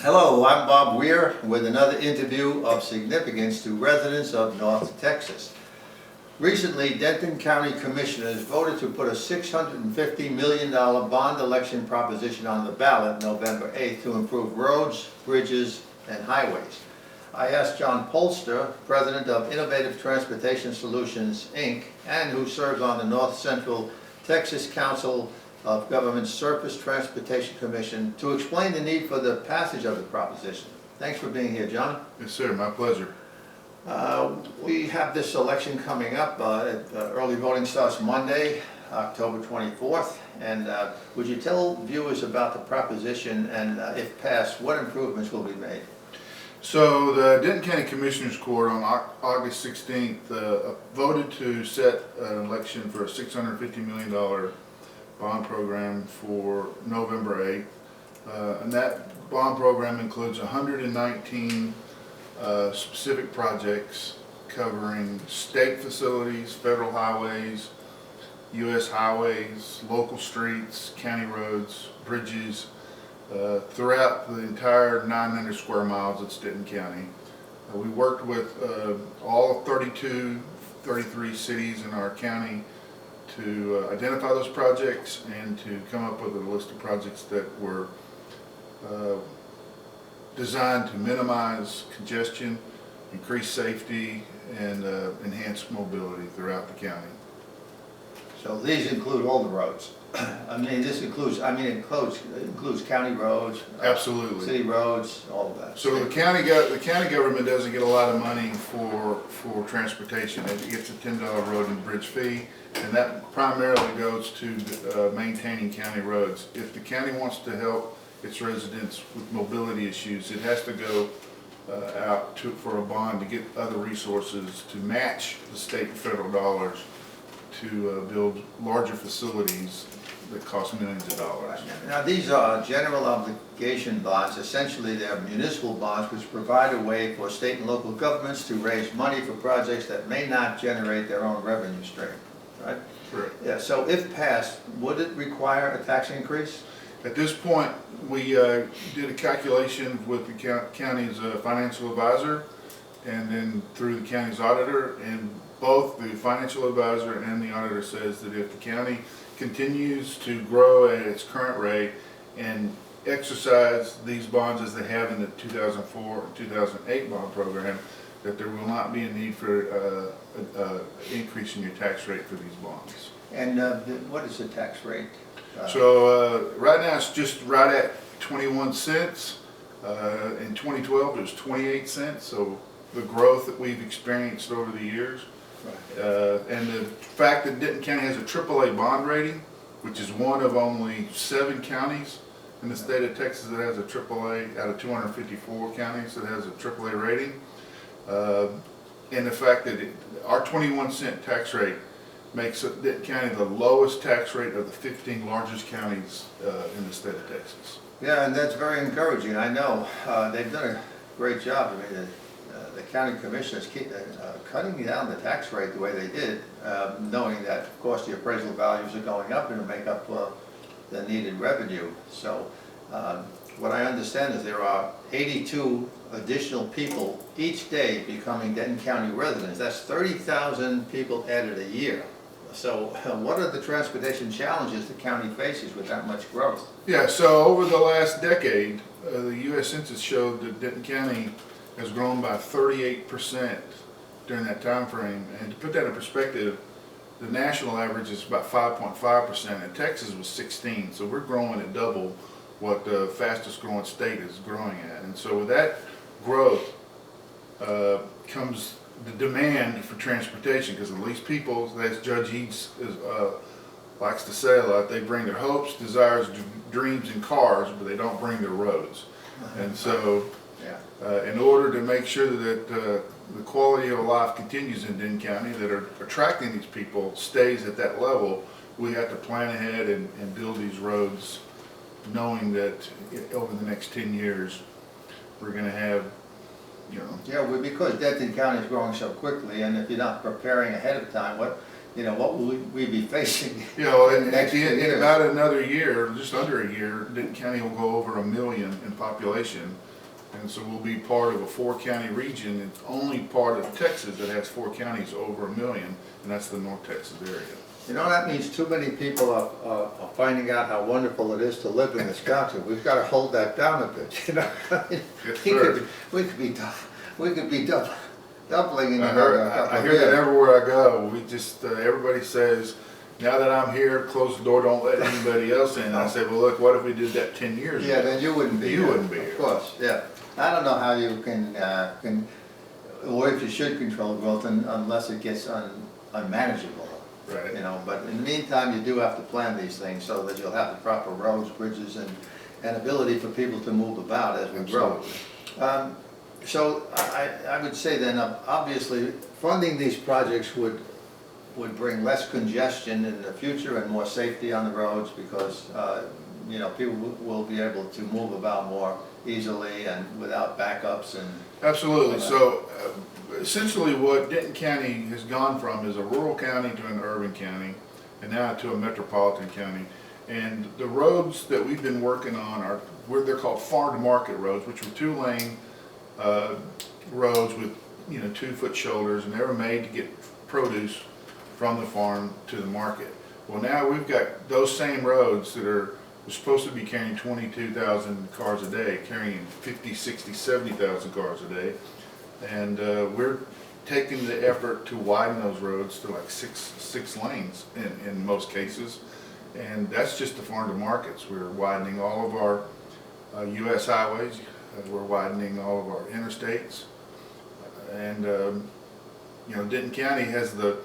Hello, I'm Bob Weir with another interview of significance to residents of North Texas. Recently, Denton County Commissioners voted to put a $650 million bond election proposition on the ballot November 8th to improve roads, bridges, and highways. I asked John Polster, President of Innovative Transportation Solutions, Inc., and who serves on the North Central Texas Council of Government Surface Transportation Commission, to explain the need for the passage of the proposition. Thanks for being here, John. Yes, sir. My pleasure. We have this election coming up. Early voting starts Monday, October 24th. And would you tell viewers about the proposition and, if passed, what improvements will be made? So the Denton County Commissioners Court on August 16th voted to set an election for a $650 million bond program for November 8th. And that bond program includes 119 specific projects covering state facilities, federal highways, U.S. highways, local streets, county roads, bridges, throughout the entire 900 square miles of Denton County. We worked with all 33 cities in our county to identify those projects and to come up with a list of projects that were designed to minimize congestion, increase safety, and enhance mobility throughout the county. So these include all the roads. It includes county roads. Absolutely. City roads, all of that. So the county government doesn't get a lot of money for transportation. It gets a $10 road and bridge fee, and that primarily goes to maintaining county roads. If the county wants to help its residents with mobility issues, it has to go out for a bond to get other resources to match the state and federal dollars to build larger facilities that cost millions of dollars. Now, these are general obligation bonds. Essentially, they're municipal bonds which provide a way for state and local governments to raise money for projects that may not generate their own revenue stream, right? Correct. Yeah, so if passed, would it require a tax increase? At this point, we did a calculation with the county's financial advisor and then through the county's auditor, and both the financial advisor and the auditor says that if the county continues to grow at its current rate and exercise these bonds as they have in the 2004 and 2008 bond program, that there will not be a need for increase in your tax rate for these bonds. And what is the tax rate? So right now it's just right at 21 cents. In 2012 it was 28 cents. So the growth that we've experienced over the years, and the fact that Denton County has a AAA bond rating, which is one of only 7 counties in the state of Texas that has a AAA out of 254 counties that has a AAA rating, and the fact that our 21-cent tax rate makes Denton County the lowest tax rate of the 15 largest counties in the state of Texas. Yeah, and that's very encouraging. I know they've done a great job. I mean, the county commissioners keep cutting down the tax rate the way they did, knowing that, of course, the appraisal values are going up and to make up the needed revenue. So what I understand is there are 82 additional people each day becoming Denton County residents. That's 30,000 people added a year. So what are the transportation challenges the county faces with that much growth? Yeah, so over the last decade, the U.S. Census showed that Denton County has grown by 38% during that time frame. And to put that in perspective, the national average is about 5.5%, and Texas was 16%. So we're growing at double what the fastest growing state is growing at. And so with that growth comes the demand for transportation, because at least people, as Judge Eads likes to say a lot, they bring their hopes, desires, dreams in cars, but they don't bring their roads. And so in order to make sure that the quality of life continues in Denton County, that are attracting these people stays at that level, we have to plan ahead and build these roads, knowing that over the next 10 years we're going to have, you know. Yeah, well, because Denton County is growing so quickly, and if you're not preparing ahead of time, what you know, what will we be facing? You know, in the and next few in years? about another year, just under a year, Denton County will go over 1 million in population. And so we'll be part of a 4-county region. It's only part of Texas that has 4 counties over 1 million, and that's the North Texas area. You know, that means too many people are finding out how wonderful it is to live in this county. We've got to hold that down a bit, you know? Yes, sir. We could be doubling in I another couple of hear that years. everywhere I go. We just, everybody says, now that I'm here, close the door, don't let anybody else in. And I say, well, look, what if we did that 10 years ago? Yeah, then you wouldn't be You here. wouldn't be here. Of course, yeah. I don't know how you can, or if you should control growth unless it gets unmanageable. Right. You know, but in the meantime, you do have to plan these things so that you'll have the proper roads, bridges, and ability for people to move about as we grow. So I would say then, obviously, funding these projects would bring less congestion in the future and more safety on the roads because, you know, people will be able to move about more easily and without backups and. Absolutely. So essentially what Denton County has gone from is a rural county to an urban county and now to a metropolitan county. And the roads that we've been working on they're called farm to market roads, which are 2-lane roads with, you know, 2-foot shoulders, and they were made to get produce from the farm to the market. Well, now we've got those same roads that are supposed to be carrying 22,000 cars a day, carrying 50, 60, 70,000 cars a day. And we're taking the effort to widen those roads to like six lanes in most cases. And that's just the farm to markets. We're widening all of our US highways. We're widening all of our interstates. And, you know, Denton County has the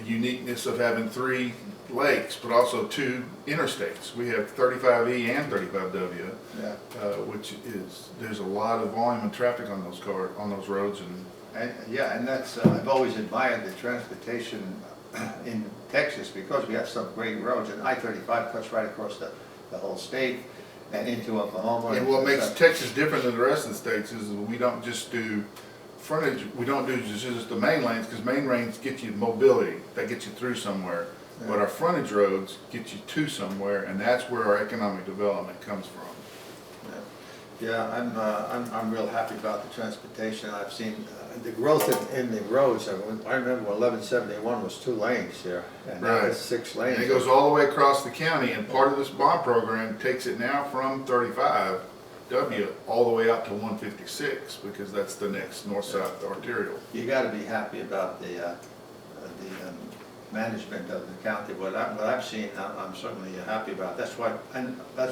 uniqueness of having 3 lakes, but also 2 interstates. We have 35E and 35W, Yeah. which is, there's a lot of volume and traffic on those roads. And that's, I've always admired the transportation in Texas because we have some great roads, and I-35 cuts right across the whole state and into Oklahoma. And what makes Texas different than the rest of the states is we don't just do frontage, we don't do just the main lanes, because main lanes get you mobility, that gets you through somewhere. Yeah. But our frontage roads get you to somewhere, and that's where our economic development comes from. Yeah, I'm real happy about the transportation. I've seen the growth in the roads. I remember when 1171 was 2 lanes here, and now Right. it's 6 lanes. And it goes all the way across the county, and part of this bond program takes it now from 35W all the way out to 156, because that's the next north-south arterial. You got to be happy about the management of the county. What I've seen, I'm certainly happy about. That's why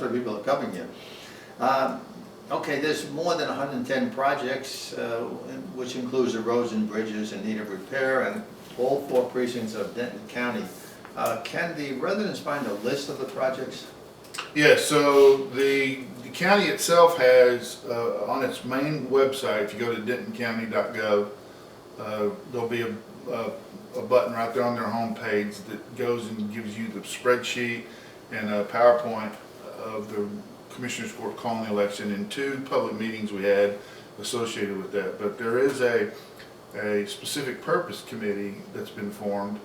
people are coming here. Okay, there's more than 110 projects, which includes the roads and bridges in need of repair, and all 4 precincts of Denton County. Can the residents find a list of the projects? Yeah, so the county itself has, on its main website, if you go to dentoncounty.gov, there'll be a button right there on their homepage that goes and gives you the spreadsheet and a PowerPoint of the Commissioners Court calling the election and 2 public meetings we had associated with that. But there is a specific purpose committee that's been formed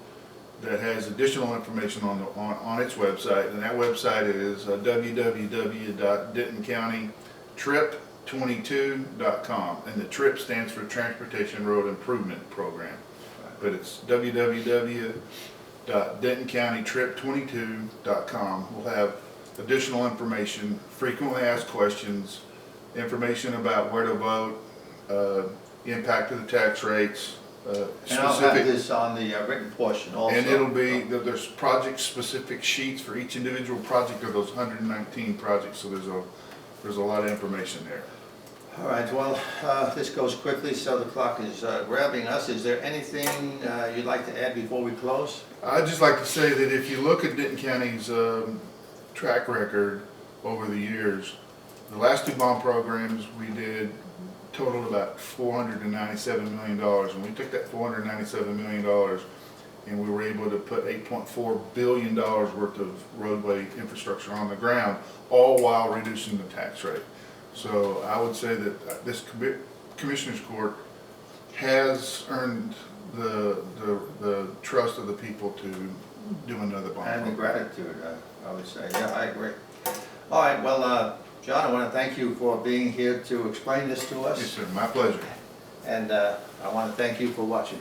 that has additional information on its website, and that website is www.dentoncountytrip22.com, and the TRIP stands for Transportation Road Improvement Program. But it's www.dentoncountytrip22.com. We'll have additional information, frequently asked questions, information about where to vote, impact of the tax rates, And I'll have this on the written portion also. and it'll be, there's project-specific sheets for each individual project of those 119 projects, so there's a lot of information there. All right, well, this goes quickly, so the clock is grabbing us. Is there anything you'd like to add before we close? I'd just like to say that if you look at Denton County's track record over the years, the last 2 bond programs we did totaled about $497 million, and we took that $497 million and we were able to put $8.4 billion worth of roadway infrastructure on the ground, all while reducing the tax rate. So I would say that this Commissioners Court has earned the trust of the people to do another bond. And the program. gratitude, I would say, yeah, I agree. All right, well, John, I want to thank you for being here to explain this to us. Yes, sir, my pleasure. And I want to thank you for watching.